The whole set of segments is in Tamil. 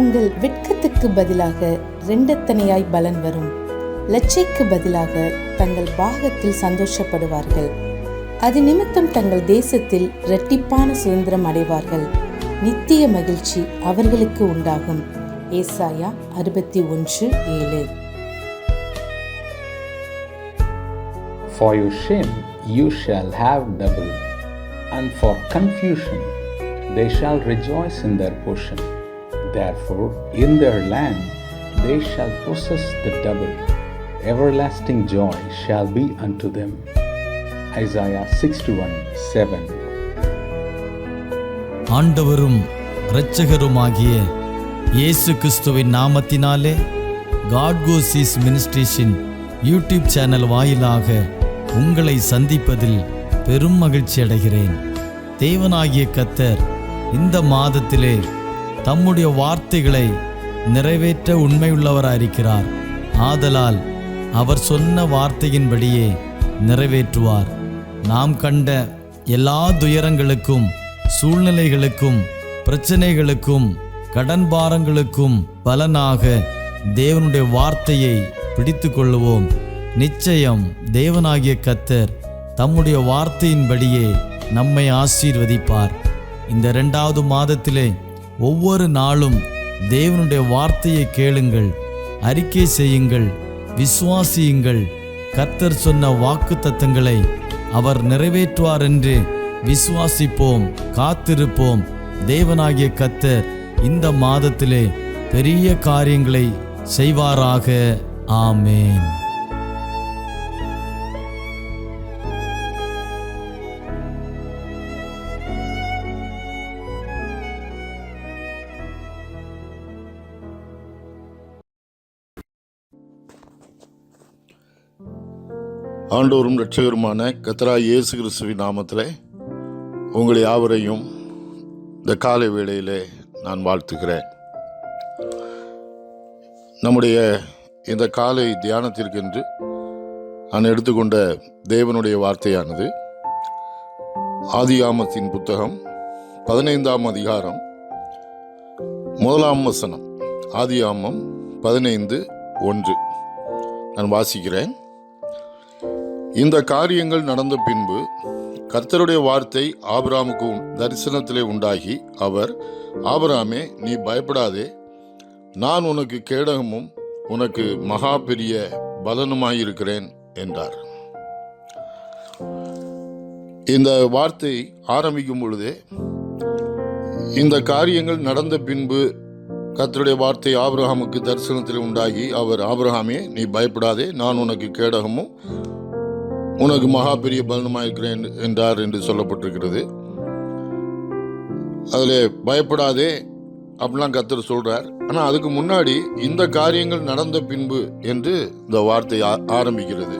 உங்கள் வெட்கத்துக்கு பதிலாக இரண்டத்தனையாய் பலன் வரும். லட்சைக்கு பதிலாக தங்கள் பாகத்தில் சந்தோஷப்படுவார்கள். அது நிமித்தம் தங்கள் தேசத்தில் இரட்டிப்பான சுதந்திரம் அடைவார்கள். நித்திய மகிழ்ச்சி அவர்களுக்கு உண்டாகும். ஏசாயா 61:7. For your shame you shall have double, and for confusion they shall rejoice in their portion. Therefore in their land they shall possess the double. Everlasting joy shall be unto them. Isaiah 61:7. ஆண்டவரும் இரட்சகருமாகிய இயேசு கிறிஸ்துவின் நாமத்தினாலே காட் கோஸ் ஈஸ் மினிஸ்ட்ரேஷன் யூடியூப் சேனல் வாயிலாக உங்களை சந்திப்பதில் பெரும் மகிழ்ச்சி அடைகிறேன். தேவனாகிய கர்த்தர் இந்த மாதத்திலே தம்முடைய வார்த்தைகளை நிறைவேற்ற உண்மையுள்ளவராயிருக்கிறார். ஆதலால் அவர் சொன்ன வார்த்தையின்படியே நிறைவேற்றுவார். நாம் கண்ட எல்லா துயரங்களுக்கும், சூழ்நிலைகளுக்கும், பிரச்சனைகளுக்கும், கடன் பாரங்களுக்கும் பலனாக தேவனுடைய வார்த்தையை பிடித்து கொள்ளுவோம். நிச்சயம் தேவனாகிய கர்த்தர் தம்முடைய வார்த்தையின்படியே நம்மை ஆசீர்வதிப்பார். இந்த 2வது மாதத்திலே ஒவ்வொரு நாளும் தேவனுடைய வார்த்தையை கேளுங்கள், அறிக்கை செய்யுங்கள், விசுவாசியுங்கள். கர்த்தர் சொன்ன வாக்குத்தத்தங்களை அவர் நிறைவேற்றுவார் என்று விசுவாசிப்போம், காத்திருப்போம். தேவனாகிய கர்த்தர் இந்த மாதத்திலே பெரிய காரியங்களை செய்வாராக. ஆமேன். ஆண்டவரும் இரட்சகருமான கர்த்தராகிய இயேசு கிறிஸ்துவின் நாமத்திலே உங்கள் யாவரையும் இந்த காலை வேளையிலே நான் வாழ்த்துகிறேன். நம்முடைய இந்த காலை தியானத்திற்கென்று நான் எடுத்துக்கொண்ட தேவனுடைய வார்த்தையானது ஆதியாமத்தின் புத்தகம் 15ஆம் அதிகாரம் 1ஆம் வசனம். ஆதியாமம் 15:1 நான் வாசிக்கிறேன். இந்த காரியங்கள் நடந்த பின்பு கர்த்தருடைய வார்த்தை ஆபிரகாமுக்கு தரிசனத்திலே உண்டாகி, அவர், ஆபிரகாமே, நீ பயப்படாதே, நான் உனக்கு கேடகமும் உனக்கு மகா பெரிய பலனுமாயிருக்கிறேன் என்றார். இந்த வார்த்தை ஆரம்பிக்கும் பொழுதே இந்த காரியங்கள் நடந்த பின்பு கர்த்தருடைய வார்த்தை ஆபிரகாமுக்கு தரிசனத்தில் உண்டாகி, அவர், ஆபிரகாமே, நீ பயப்படாதே, நான் உனக்கு கேடகமும் உனக்கு மகா பெரிய பலனுமாயிருக்கிறேன் என்றார் என்று சொல்லப்பட்டிருக்கிறது. அதில் பயப்படாதே அப்படிலாம் கர்த்தர் சொல்றார். ஆனால் அதுக்கு முன்னாடி இந்த காரியங்கள் நடந்த பின்பு என்று இந்த வார்த்தை ஆரம்பிக்கிறது.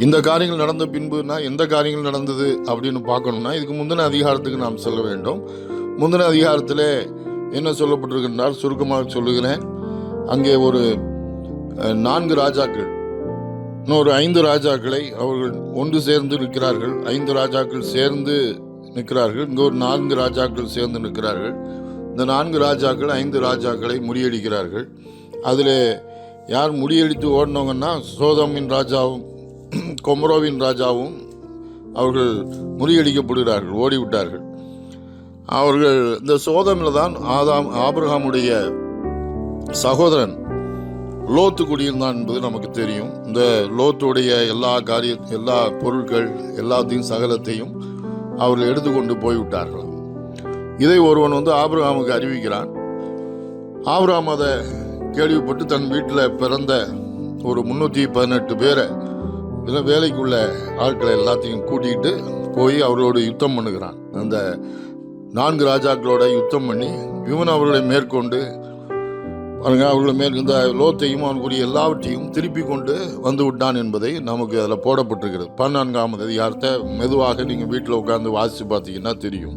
இந்த காரியங்கள் நடந்த பின்புனா எந்த காரியங்கள் நடந்தது அப்படின்னு பார்க்கணும்னா இதுக்கு முந்தின அதிகாரத்துக்கு நாம் செல்ல வேண்டும். முந்தின அதிகாரத்தில் என்ன சொல்லப்பட்டிருக்கின்றால் சுருக்கமாக சொல்லுகிறேன். அங்கே ஒரு 4 ராஜாக்கள், இன்னொரு 5 ராஜாக்களை அவர்கள் ஒன்று சேர்ந்து நிற்கிறார்கள். 5 ராஜாக்கள் சேர்ந்து நிற்கிறார்கள். இங்கே ஒரு 4 ராஜாக்கள் சேர்ந்து நிற்கிறார்கள். இந்த 4 ராஜாக்கள் 5 ராஜாக்களை முறியடிக்கிறார்கள். அதில் யார் முறியடித்து ஓடினவங்கன்னா சோதமின் ராஜாவும் கொமரோவின் ராஜாவும் அவர்கள் முறியடிக்கப்படுகிறார்கள், ஓடிவிட்டார்கள். அவர்கள் இந்த சோதமில் தான் ஆபிரகாமுடைய சகோதரன் லோத்து குடியிருந்தான் என்பது நமக்கு தெரியும். இந்த லோத்துடைய எல்லா பொருட்கள் எல்லாத்தையும் சகலத்தையும் அவர்கள் எடுத்துக்கொண்டு போய்விட்டார்கள். இதை ஒருவன் ஆபிரகாமுக்கு அறிவிக்கிறான். ஆபிரகாம் அதை கேள்விப்பட்டு தன் வீட்டில் பிறந்த ஒரு 318 பேரை வேலைக்குள்ள ஆட்களை எல்லாத்தையும் கூட்டிகிட்டு போய் அவர்களோடு யுத்தம் பண்ணுகிறான். அந்த 4 ராஜாக்களோட யுத்தம் பண்ணி இவன் அவர்களை மேற்கொண்டு அவர்களை இந்த லோத்தையும் அவனுக்குரிய எல்லாவற்றையும் திருப்பி கொண்டு வந்து விட்டான் என்பதை நமக்கு அதில் போடப்பட்டிருக்கிறது. 14ஆம் அதிகாரத்தை மெதுவாக நீங்கள் வீட்டில் உட்கார்ந்து வாசித்து பார்த்தீங்கன்னா தெரியும்.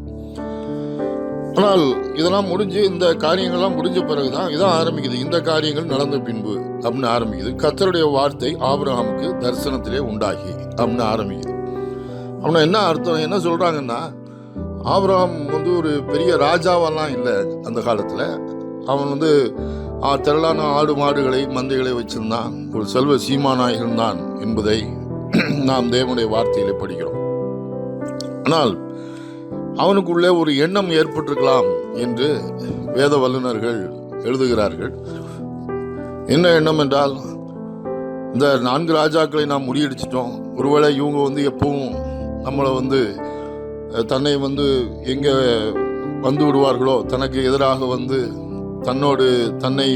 ஆனால் இதெல்லாம் முடிஞ்சு, இந்த காரியங்கள்லாம் முடிஞ்ச பிறகுதான் இதான் ஆரம்பிக்குது. இந்த காரியங்கள் நடந்த பின்பு அப்படின்னு ஆரம்பிக்குது. கர்த்தருடைய வார்த்தை ஆபிரகாமுக்கு தரிசனத்திலே உண்டாகி அப்படின்னு ஆரம்பிக்குது. அப்படின்னா என்ன அர்த்தம், என்ன சொல்றாங்கன்னா, ஆபிரகாம் ஒரு பெரிய ராஜாவெல்லாம் இல்லை அந்த காலத்தில். அவன் வந்து திரளான ஆடு மாடுகளை மந்தைகளை வச்சிருந்தான், ஒரு செல்வ சீமானாய் இருந்தான் என்பதை நாம் தேவனுடைய வார்த்தையிலே படிக்கிறோம். ஆனால் அவனுக்குள்ளே ஒரு எண்ணம் ஏற்பட்டிருக்கலாம் என்று வேத வல்லுநர்கள் எழுதுகிறார்கள். என்ன எண்ணம் என்றால், இந்த 4 ராஜாக்களை நாம் முறியடிச்சிட்டோம், ஒருவேளை இவங்க வந்து எப்பவும் நம்மளை வந்து தன்னை வந்து எங்கே வந்து விடுவார்களோ, தனக்கு எதிராக வந்து தன்னை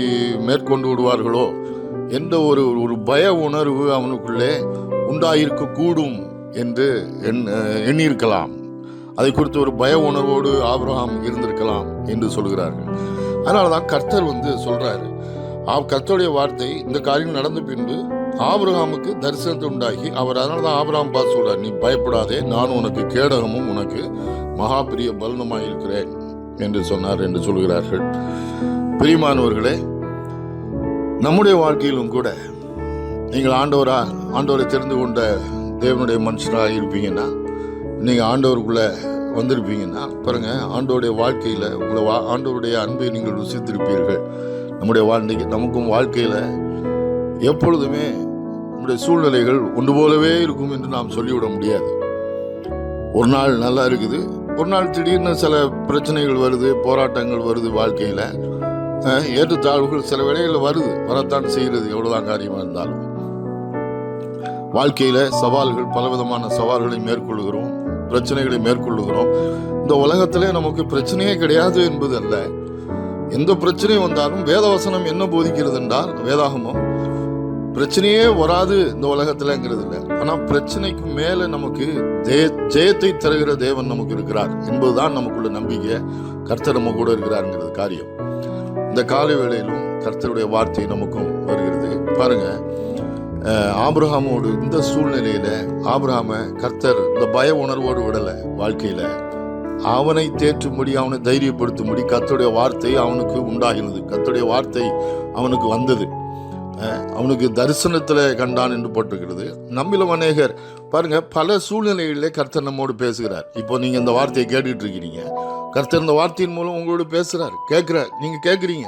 மேற்கொண்டு விடுவார்களோ என்ற ஒரு பய உணர்வு அவனுக்குள்ளே உண்டாயிருக்கக்கூடும் என்று எண்ணியிருக்கலாம். அதை குறித்து ஒரு பய உணர்வோடு ஆபிரகாம் இருந்திருக்கலாம் என்று சொல்கிறார்கள். அதனால தான் கர்த்தர் வந்து சொல்றாரு, கர்த்தருடைய வார்த்தை இந்த காரியம் நடந்த பின்பு ஆபிரகாமுக்கு தரிசனத்தை உண்டாகி அவர் அதனால தான் ஆபிரகாம் பார்த்து சொல்றார், நீ பயப்படாதே, நான் உனக்கு கேடகமும் உனக்கு மகா பெரிய பலனுமாய் இருக்கிறேன் என்று சொன்னார் என்று சொல்கிறார்கள். பிரியமானவர்களே, நம்முடைய வாழ்க்கையிலும் கூட நீங்கள் ஆண்டவரை தெரிந்து கொண்ட தேவனுடைய மனுஷராக இருப்பீங்கன்னா, நீங்கள் ஆண்டவருக்குள்ளே வந்திருப்பீங்கன்னா பாருங்க, ஆண்டவருடைய வாழ்க்கையில் உங்களை ஆண்டவருடைய அன்பை நீங்கள் ருசித்திருப்பீர்கள். நமக்கும் வாழ்க்கையில் எப்பொழுதுமே நம்முடைய சூழ்நிலைகள் ஒன்று போலவே இருக்கும் என்று நாம் சொல்லிவிட முடியாது. ஒரு நாள் நல்லா இருக்குது, ஒரு நாள் திடீர்னு சில பிரச்சனைகள் வருது, போராட்டங்கள் வருது, வாழ்க்கையில் ஏற்றத்தாழ்வுகள் சில வேளைகளில் வரத்தான் செய்கிறது. எவ்வளோதான் காரியமாக இருந்தாலும் வாழ்க்கையில் சவால்கள், பலவிதமான சவால்களை மேற்கொள்ளுகிறோம், பிரச்சனைகளை மேற்கொள்ளுகிறோம். இந்த உலகத்திலே நமக்கு பிரச்சனையே கிடையாது என்பது அல்ல. எந்த பிரச்சனை வந்தாலும் வேதவசனம் என்ன போதிக்கிறது என்றால், வேதாகமம் பிரச்சனையே வராது இந்த உலகத்திலங்கிறது இல்லை. ஆனால் பிரச்சனைக்கு மேலே நமக்கு ஜெயத்தை தருகிற தேவன் நமக்கு இருக்கிறார் என்பதுதான் நமக்குள்ள நம்பிக்கை. கர்த்தர் நம்ம கூட இருக்கிறாருங்கிறது காரியம். இந்த காலை வேளையிலும் கர்த்தருடைய வார்த்தை நமக்கும் வருகிறது. பாருங்க, ஆபிரகாமோடு இந்த சூழ்நிலையில ஆபிரகாம கர்த்தர் இந்த பய உணர்வோடு விடலை. வாழ்க்கையில அவனை தேற்றும்படி, அவனை தைரியப்படுத்தும்படி கர்த்தருடைய வார்த்தை அவனுக்கு உண்டாகினது. கர்த்தருடைய வார்த்தை அவனுக்கு வந்தது. அவனுக்கு தரிசனத்தில் கண்டான் என்று போட்டிருக்கிறது. நம்மிலும் அநேகர் பாருங்க, பல சூழ்நிலைகளிலே கர்த்தர் நம்மோடு பேசுகிறார். இப்போ நீங்க இந்த வார்த்தையை கேட்டுட்டு இருக்கிறீங்க, கர்த்தர் இந்த வார்த்தையின் மூலம் உங்களோடு பேசுறார். நீங்க கேட்குறீங்க.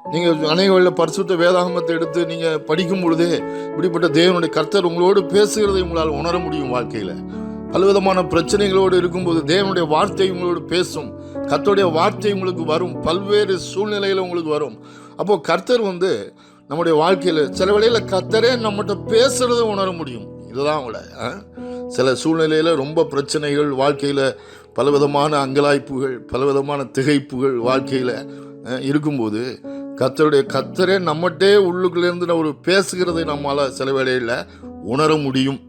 நீங்க அநேக வழியில் பரிசுத்த வேதாகமத்தை எடுத்து நீங்க படிக்கும் பொழுதே இப்படிப்பட்ட தேவனுடைய கர்த்தர் உங்களோடு பேசுகிறதை உங்களால் உணர முடியும். வாழ்க்கையில பலவிதமான பிரச்சனைகளோடு இருக்கும்போது தேவனுடைய வார்த்தை உங்களோடு பேசும். கர்த்தருடைய வார்த்தை உங்களுக்கு வரும், பல்வேறு சூழ்நிலையில உங்களுக்கு வரும். அப்போ கர்த்தர் வந்து நம்முடைய வாழ்க்கையில சில வேளையில கர்த்தரே நம்மகிட்ட பேசுறதை உணர முடியும். இதுதான் அவங்கள சில சூழ்நிலையில ரொம்ப பிரச்சனைகள், வாழ்க்கையில பலவிதமான அங்கலாய்ப்புகள், பலவிதமான திகைப்புகள் வாழ்க்கையில இருக்கும்போது கர்த்தரே நம்மகிட்டே உள்ளுக்குள்ளேருந்து ஒரு பேசுகிறதை நம்மளால சில வேளையில் உணர முடியும்.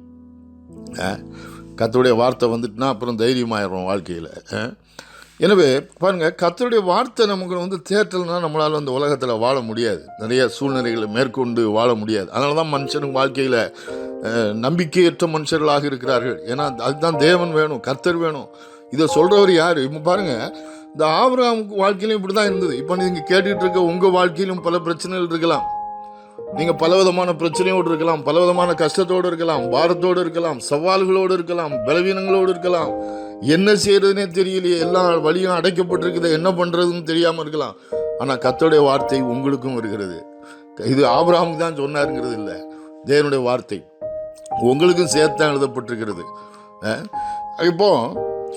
கர்த்தருடைய வார்த்தை வந்துட்டுனா அப்புறம் தைரியமாயிடும் வாழ்க்கையில். எனவே பாருங்க, கர்த்தருடைய வார்த்தை நமக்கு வந்து தேற்றல்னா நம்மளால் அந்த உலகத்தில் வாழ முடியாது. நிறைய சூழ்நிலைகளை மேற்கொண்டு வாழ முடியாது. அதனால தான் மனுஷனுக்கு வாழ்க்கையில் நம்பிக்கையற்ற மனுஷர்களாக இருக்கிறார்கள். ஏன்னா அதுதான் தேவன் வேணும், கர்த்தர் வேணும். இதை சொல்றவர் யாரு? இப்போ பாருங்க, இந்த ஆபிரகாமுக்கு வாழ்க்கையிலும் இப்படி தான் இருந்தது. இப்போ நீங்கள் கேட்டுட்டு இருக்க உங்கள் வாழ்க்கையிலும் பல பிரச்சனைகள் இருக்கலாம். நீங்கள் பலவிதமான பிரச்சனையோடு இருக்கலாம், பலவிதமான கஷ்டத்தோடு இருக்கலாம், பாரத்தோடு இருக்கலாம், சவால்களோடு இருக்கலாம், பலவீனங்களோடு இருக்கலாம். என்ன செய்யறதுனே தெரியலையே, எல்லா வழியும் அடைக்கப்பட்டிருக்குது, என்ன பண்ணுறதுன்னு தெரியாமல் இருக்கலாம். ஆனால் கர்த்தருடைய வார்த்தை உங்களுக்கும் இருக்கிறது. இது ஆபிரகாமுக்கு தான் சொன்னாருங்கிறது இல்லை, தேவனுடைய வார்த்தை உங்களுக்கும் சேர்த்தான் எழுதப்பட்டிருக்கிறது. இப்போ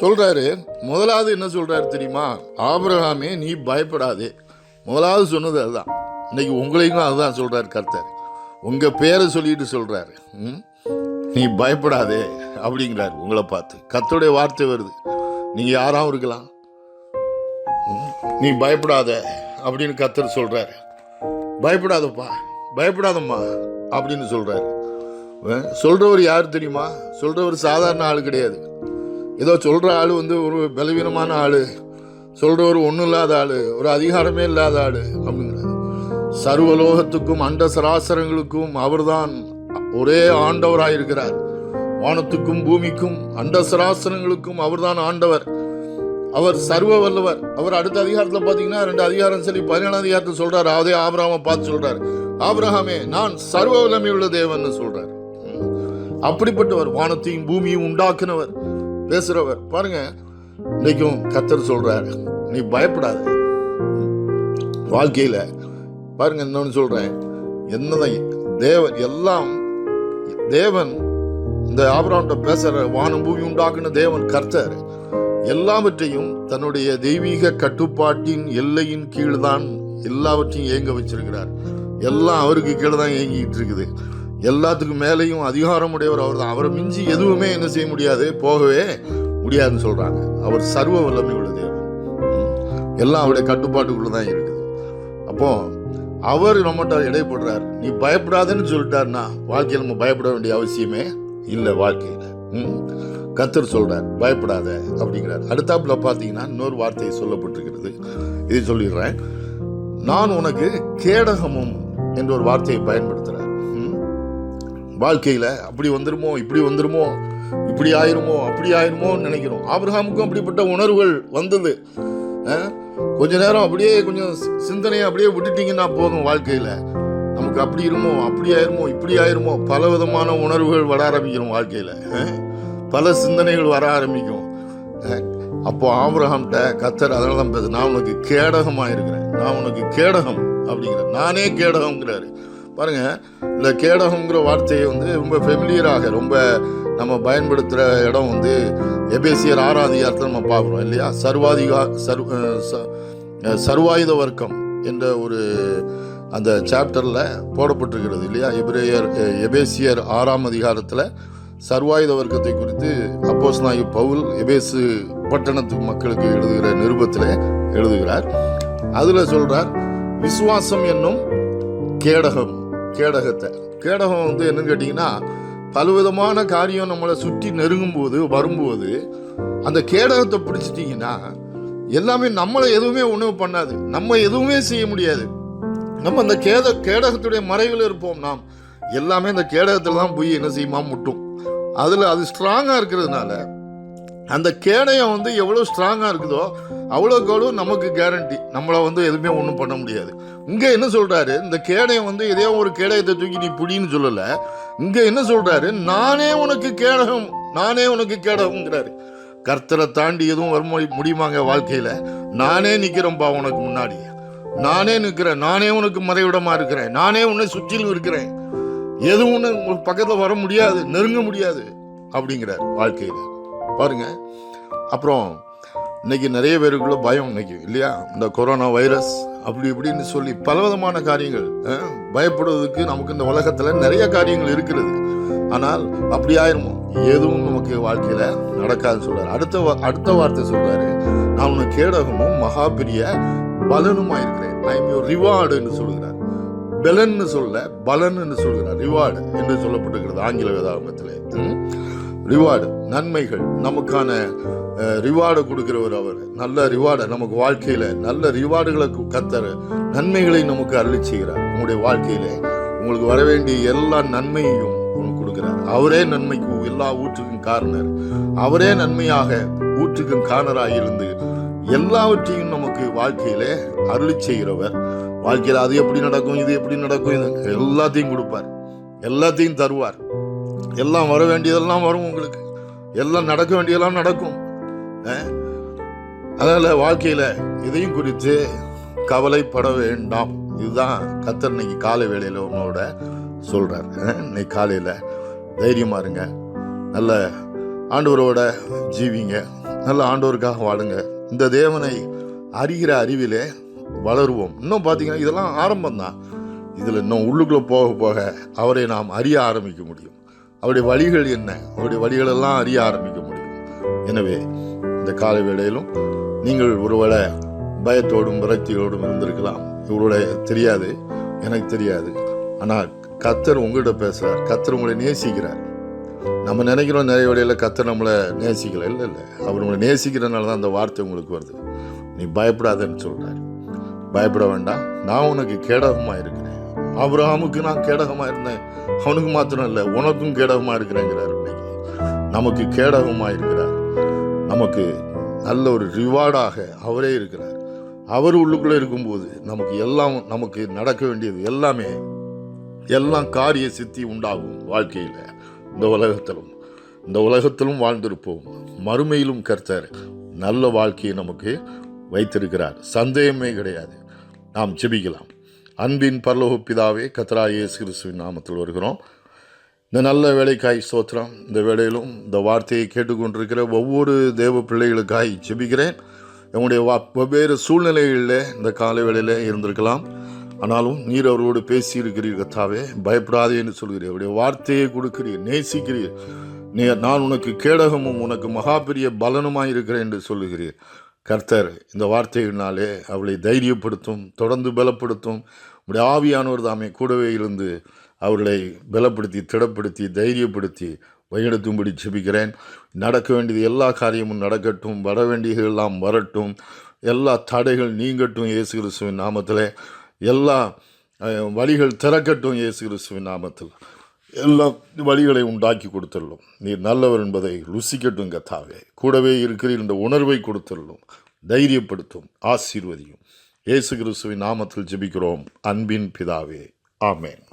சொல்றாரு, முதலாவது என்ன சொல்றாரு தெரியுமா? ஆபிரகாமே நீ பயப்படாதே. முதலாவது சொன்னது அதுதான். இன்னைக்கு உங்களையும் அதுதான் சொல்றாரு கர்த்தர். உங்க பேரை சொல்லிட்டு சொல்றாரு, நீ பயப்படாதே அப்படிங்கிறாரு. உங்களை பார்த்து கர்த்தருடைய வார்த்தை வருது. நீங்க யாராவும் இருக்கலாம், நீ பயப்படாத அப்படின்னு கர்த்தர் சொல்றாரு. பயப்படாதப்பா, பயப்படாதம்மா அப்படின்னு சொல்றாரு. சொல்றவர் யார் தெரியுமா? சொல்றவர் சாதாரண ஆள் கிடையாது. ஏதோ சொல்கிற ஆள் வந்து ஒரு பலவீனமான ஆள், சொல்கிறவர் ஒன்றும் இல்லாத ஆள், ஒரு அதிகாரமே இல்லாத ஆள் அப்படிங்கிறார். சர்வலோகத்துக்கும் அண்ட சராசரங்களுக்கும் அவர்தான் ஒரே ஆண்டவராக இருக்கிறார். வானத்துக்கும் பூமிக்கும் அண்ட சராசரங்களுக்கும் அவர்தான் ஆண்டவர். அவர் சர்வ வல்லவர். அவர் அடுத்த அதிகாரத்தில் பார்த்தீங்கன்னா 2 அதிகாரம் சரி 17 அதிகாரத்தில் சொல்றாரு. அதே ஆபிரகாமை பார்த்து சொல்றாரு, ஆபிரகாமே நான் சர்வ வல்லமையுள்ள தேவன் சொல்றாரு. அப்படிப்பட்டவர், வானத்தையும் பூமியும் உண்டாக்குனவர், பேசுறவர். பாருங்க, இன்னைக்கும் கர்த்தர் சொல்றாரு, நீ பயப்படாத. வாழ்க்கையில் பாருங்க, இன்னொன்று சொல்கிறேன், என்னதான் தேவன் இந்த ஆபிரகாம்கிட்ட பேசுகிற வானம் பூமி உண்டாக்குன தேவன் கர்த்தர் எல்லாவற்றையும் தன்னுடைய தெய்வீக கட்டுப்பாட்டின் எல்லையின் கீழ் தான் எல்லாவற்றையும் இயங்க வச்சிருக்கிறார். எல்லாம் அவருக்கு கீழே தான் இயங்கிட்டு இருக்குது. எல்லாத்துக்கும் மேலேயும் அதிகாரம் உடையவர் அவர் தான். அவரை மிஞ்சி எதுவுமே என்ன செய்ய முடியாது, போகவே முடியாதுன்னு சொல்றாங்க. அவர் சர்வ வல்லமை உள்ள தேவன். எல்லாம் அவருடைய கட்டுப்பாட்டுக்குள்ள தான் இருக்குது. அப்போ அவர் நம்மகிட்ட இடைப்படுறார். நீ பயப்படாதன்னு சொல்லிட்டாருன்னா வாழ்க்கையில் நம்ம பயப்பட வேண்டிய அவசியமே இல்லை. வாழ்க்கையில் கர்த்தர் சொல்றார் பயப்படாத அப்படிங்கிறார். அடுத்தாப்புல பார்த்தீங்கன்னா இன்னொரு வார்த்தையை சொல்லப்பட்டிருக்கிறது, இதை சொல்லிடுறேன். நான் உனக்கு கேடகமும் என்ற ஒரு வார்த்தையை பயன்படுத்துறார். வாழ்க்கையில அப்படி வந்துருமோ, இப்படி வந்துருமோ, இப்படி ஆயிருமோ, அப்படி ஆயிருமோன்னு நினைக்கிறோம். ஆபிரகாமுக்கும் அப்படிப்பட்ட உணர்வுகள் வந்தது. கொஞ்ச நேரம் அப்படியே கொஞ்சம் சிந்தனையை அப்படியே விட்டுட்டீங்கன்னா போதும். வாழ்க்கையில நமக்கு அப்படி இருமோ, அப்படி ஆயிருமோ, இப்படி ஆயிருமோ, பல விதமான உணர்வுகள் வர ஆரம்பிக்கிறோம். வாழ்க்கையில பல சிந்தனைகள் வர ஆரம்பிக்கும். அப்போ ஆபிரகாம்கிட்ட கர்த்தர் அதனால தான் பேச, நான் உனக்கு கேடகமாக இருக்கிறேன், நான் உனக்கு கேடகம் அப்படிங்கிறேன். நானே கேடகம்ங்கிறாரு. பாருங்க, இந்த கேடகம்ங்கிற வார்த்தையை ரொம்ப ஃபெமிலியராக ரொம்ப நம்ம பயன்படுத்துகிற இடம் எபேசியர் 6ஆம் அதிகாரத்தில் நம்ம பார்க்குறோம் இல்லையா. சர்வாயுத வர்க்கம் என்ற ஒரு அந்த சாப்டரில் போடப்பட்டிருக்கிறது இல்லையா. எபேசியர் 6ஆம் அதிகாரத்தில் சர்வாயுத வர்க்கத்தை குறித்து அப்போஸ்தலனாகிய பவுல் எபேசு பட்டணத்து மக்களுக்கு எழுதுகிற நிருபத்தில் எழுதுகிறார். அதில் சொல்றார், விசுவாசம் என்னும் கேடகத்தை. கேடகம் என்னன்னு கேட்டிங்கன்னா, பலவிதமான காரியம் நம்மளை சுற்றி நெருங்கும் போது வரும்போது அந்த கேடகத்தை பிடிச்சிட்டிங்கன்னா எல்லாமே நம்மளை எதுவுமே உணவு பண்ணாது, நம்ம எதுவுமே செய்ய முடியாது. நம்ம அந்த கேடகத்துடைய மறைவில் இருப்போம். நாம் எல்லாமே அந்த கேடகத்தில் தான் போய் என்ன செய்யுமா முட்டும். அதில் அது ஸ்ட்ராங்காக இருக்கிறதுனால அந்த கேடயம் எவ்வளோ ஸ்ட்ராங்காக இருக்குதோ அவ்வளோக்கு அவ்வளோ நமக்கு கேரண்டி, நம்மளை எதுவுமே ஒன்றும் பண்ண முடியாது. இங்கே என்ன சொல்கிறாரு, இந்த கேடயம் இதே ஒரு கேடயத்தை தூக்கி நீ புடின்னு சொல்லலை. இங்கே என்ன சொல்கிறாரு, நானே உனக்கு கேடகம், நானே உனக்கு கேடகம்ங்கிறாரு. கர்த்தரை தாண்டி எதுவும் வர முடியுமாங்க வாழ்க்கையில்? நானே நிற்கிறேன்ப்பா உனக்கு முன்னாடி, நானே நிற்கிறேன், நானே உனக்கு மறைவிடமாக இருக்கிறேன், நானே உன்னை சுற்றிலும் இருக்கிறேன், எதுவும் ஒன்று பக்கத்தில் வர முடியாது, நெருங்க முடியாது அப்படிங்கிறார் வாழ்க்கையில். பாருங்க, அப்புறம் இன்னைக்கு நிறைய பேருக்குள்ள பயம் இன்னைக்கு இல்லையா. இந்த கொரோனா வைரஸ் அப்படி இப்படின்னு சொல்லி பலவிதமான காரியங்கள், பயப்படுவதற்கு நமக்கு இந்த உலகத்தில் நிறைய காரியங்கள் இருக்கிறது. ஆனால் அப்படி ஆயிருமோ, எதுவும் நமக்கு வாழ்க்கையில நடக்காதுன்னு சொல்றாரு. அடுத்த வார்த்தை சொல்றாரு, நான் உனக்கு கேடகமும் மகா பெரிய பலனுமா இருக்கிறேன். ஐ எம் யுவர் ரிவார்டு என்று சொல்கிறார். பெலன்னு சொல்ல பலன் என்று சொல்கிறார். ரிவார்டு என்று சொல்லப்பட்டிருக்கிறது ஆங்கில வேதாகமத்திலே. ரிவார்டு, நன்மைகள், நமக்கான ரிவார்டை கொடுக்கிறவர் அவர். நல்ல ரிவார்டை நமக்கு வாழ்க்கையில நல்ல ரிவார்டுகளை கர்த்தர் நன்மைகளை நமக்கு அருளி செய்கிறார். உங்களுடைய வாழ்க்கையில உங்களுக்கு வர வேண்டிய எல்லா நன்மையையும் உங்களுக்கு கொடுக்கிறார். அவரே நன்மைக்கு எல்லா ஊற்றுக்கும் காரணர். அவரே நன்மையாக ஊற்றுக்கும் காரணராக இருந்து எல்லாவற்றையும் நமக்கு வாழ்க்கையில அருளி செய்கிறவர். வாழ்க்கையில அது எப்படி நடக்கும், இது எப்படி நடக்கும், எல்லாத்தையும் கொடுப்பார், எல்லாத்தையும் தருவார். எல்லாம் வர வேண்டியதெல்லாம் வரும், உங்களுக்கு எல்லாம் நடக்க வேண்டியதெல்லாம் நடக்கும். அதனால வாழ்க்கையில இதையும் குறித்து கவலைப்பட வேண்டாம். இதுதான் கர்த்தர் இன்னைக்கு காலை வேளையில உன்னோட சொல்றார். இன்னைக்கு காலையில தைரியமா இருங்க, நல்ல ஆண்டவரோட ஜீவிங்க, நல்ல ஆண்டவருக்காக வாழுங்க. இந்த தேவனை அறிகிற அறிவிலே வளருவோம். இன்னும் பார்த்தீங்கன்னா இதெல்லாம் ஆரம்பம்தான். இதில் இன்னும் உள்ளுக்குள்ளே போக போக அவரை நாம் அறிய ஆரம்பிக்க முடியும். அவருடைய வழிகள் என்ன, அவருடைய வழிகளெல்லாம் அறிய ஆரம்பிக்க முடியும். எனவே இந்த காலை வேளையிலும் நீங்கள் ஒருவேளை பயத்தோடும் விரக்தியோடும் இருந்திருக்கலாம். இவருடைய தெரியாது, எனக்கு தெரியாது. ஆனால் கர்த்தர் உங்கள்கிட்ட பேசுகிறார். கர்த்தர் உங்களை நேசிக்கிறார். நம்ம நினைக்கிறோம் நிறைய வேளையில் கர்த்தர் நம்மளை நேசிக்கல. இல்லை, அவர் உங்களை நேசிக்கிறதுனால தான் அந்த வார்த்தை உங்களுக்கு வருது. நீ பயப்படாதன்னு சொல்கிறார். பயப்பட வேண்டாம், நான் உனக்கு கேடகமாக இருக்கிறேன். ஆபிரகாமுக்கு நான் கேடகமாக இருந்தேன், அவனுக்கு மாத்திரம் இல்லை உனக்கும் கேடகமாக இருக்கிறேங்கிறார். இன்னைக்கு நமக்கு கேடகமாக இருக்கிறார். நமக்கு நல்ல ஒரு ரிவார்டாக அவரே இருக்கிறார். அவர் உள்ளுக்குள்ளே இருக்கும்போது நமக்கு நடக்க வேண்டியது எல்லாம் காரிய சித்தி உண்டாகும். வாழ்க்கையில் இந்த உலகத்திலும் வாழ்ந்திருப்போம். மறுமையிலும் கர்த்தர் நல்ல வாழ்க்கையை நமக்கு வைத்திருக்கிறார். சந்தேகமே கிடையாது. நாம் ஜெபிக்கலாம். அன்பின் பரலோக பிதாவே, கர்த்தராகிய இயேசு கிறிஸ்துவின் நாமத்தில் வருகிறோம். இந்த நல்ல வேலைக்காய் ஸ்தோத்திரம். இந்த வேளையிலும் இந்த வார்த்தையை கேட்டுக்கொண்டிருக்கிற ஒவ்வொரு தேவ பிள்ளைகளுக்காய் ஜெபிக்கிறேன். நம்முடைய வெவ்வேறு சூழ்நிலைகளில் இந்த காலை வேளையில் இருந்திருக்கலாம். ஆனாலும் நீர் அவரோடு பேசியிருக்கிறீர். கர்த்தாவே, பயப்படாதே என்று சொல்கிறீர். அவருடைய வார்த்தையை கொடுக்கிறீர், நேசிக்கிறீர். நான் உனக்கு கேடகமும் உனக்கு மகா பெரிய பலனுமாய் இருக்கிறேன் என்று சொல்லுகிறீர். கர்த்தர் இந்த வார்த்தையினாலே அவளை தைரியப்படுத்தும், தொடர்ந்து பலப்படுத்தும். உடைய ஆவியானவர் தாமே கூடவே இருந்து அவர்களை பலப்படுத்தி, திடப்படுத்தி, தைரியப்படுத்தி வழிநடத்தும்படி ஜெபிக்கிறேன். நடக்க வேண்டியது எல்லா காரியமும் நடக்கட்டும், வர வேண்டியதெல்லாம் வரட்டும், எல்லா தடைகள் நீங்கட்டும் இயேசு கிறிஸ்துவின் நாமத்தில். எல்லா வழிகள் திறக்கட்டும் இயேசு கிறிஸ்துவின் நாமத்தில். எல்லா வழிகளை உண்டாக்கி கொடுத்துள்ளோம். நீர் நல்லவர் என்பதை ருசிக்கட்டும் கர்த்தாவே. கூடவே இருக்கிறீர் என்ற உணர்வை கொடுத்துள்ளோம். தைரியப்படுத்தும், ஆசீர்வதியும். இயேசு கிறிஸ்துவின் நாமத்தில் ஜெபிக்கிறோம் அன்பின் பிதாவே, ஆமென்.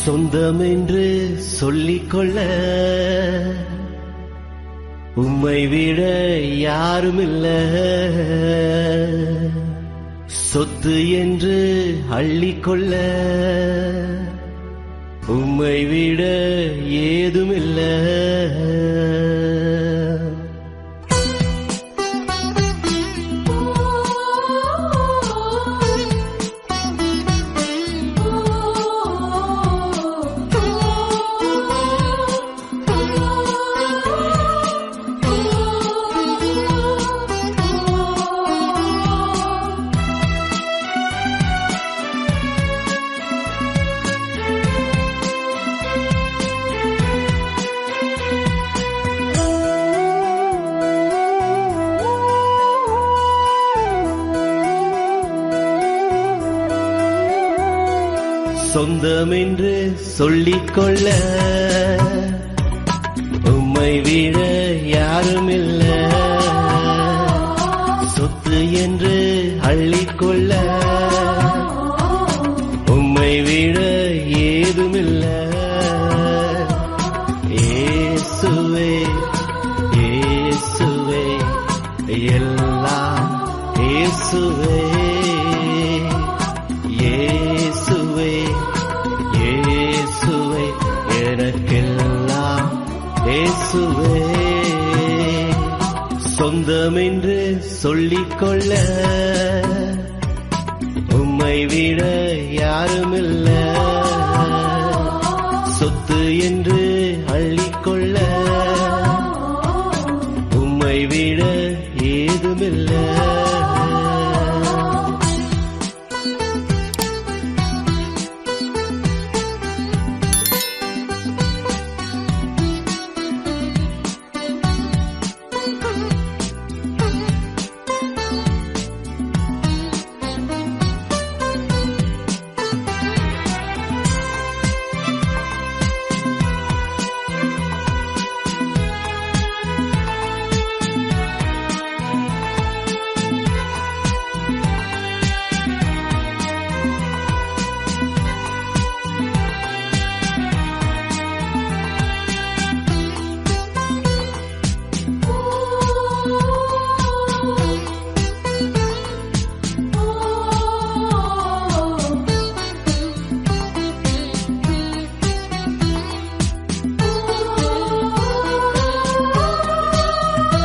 சொந்தமென்று சொல்லிக்கொள்ள உம்மை விட யாருமில்ல. சொத்து என்று அள்ளிக்கொள்ள உம்மை விட ஏதுமில்ல. சொந்தமென்று சொல்லிக்கொள்ள உம்மை விட யாருமில்ல. சொத்து என்று அள்ளிக்கொள்ள உம்மை விட ஏதுமில்ல. இயேசுவே, இயேசுவே, எல்லாம் இயேசுவே. இயேசுவே, இயேசுவே, எனக்கெல்லாம் இயேசுவே. சொந்தமென்று சொல்லிக்கொள்ள உம்மை விட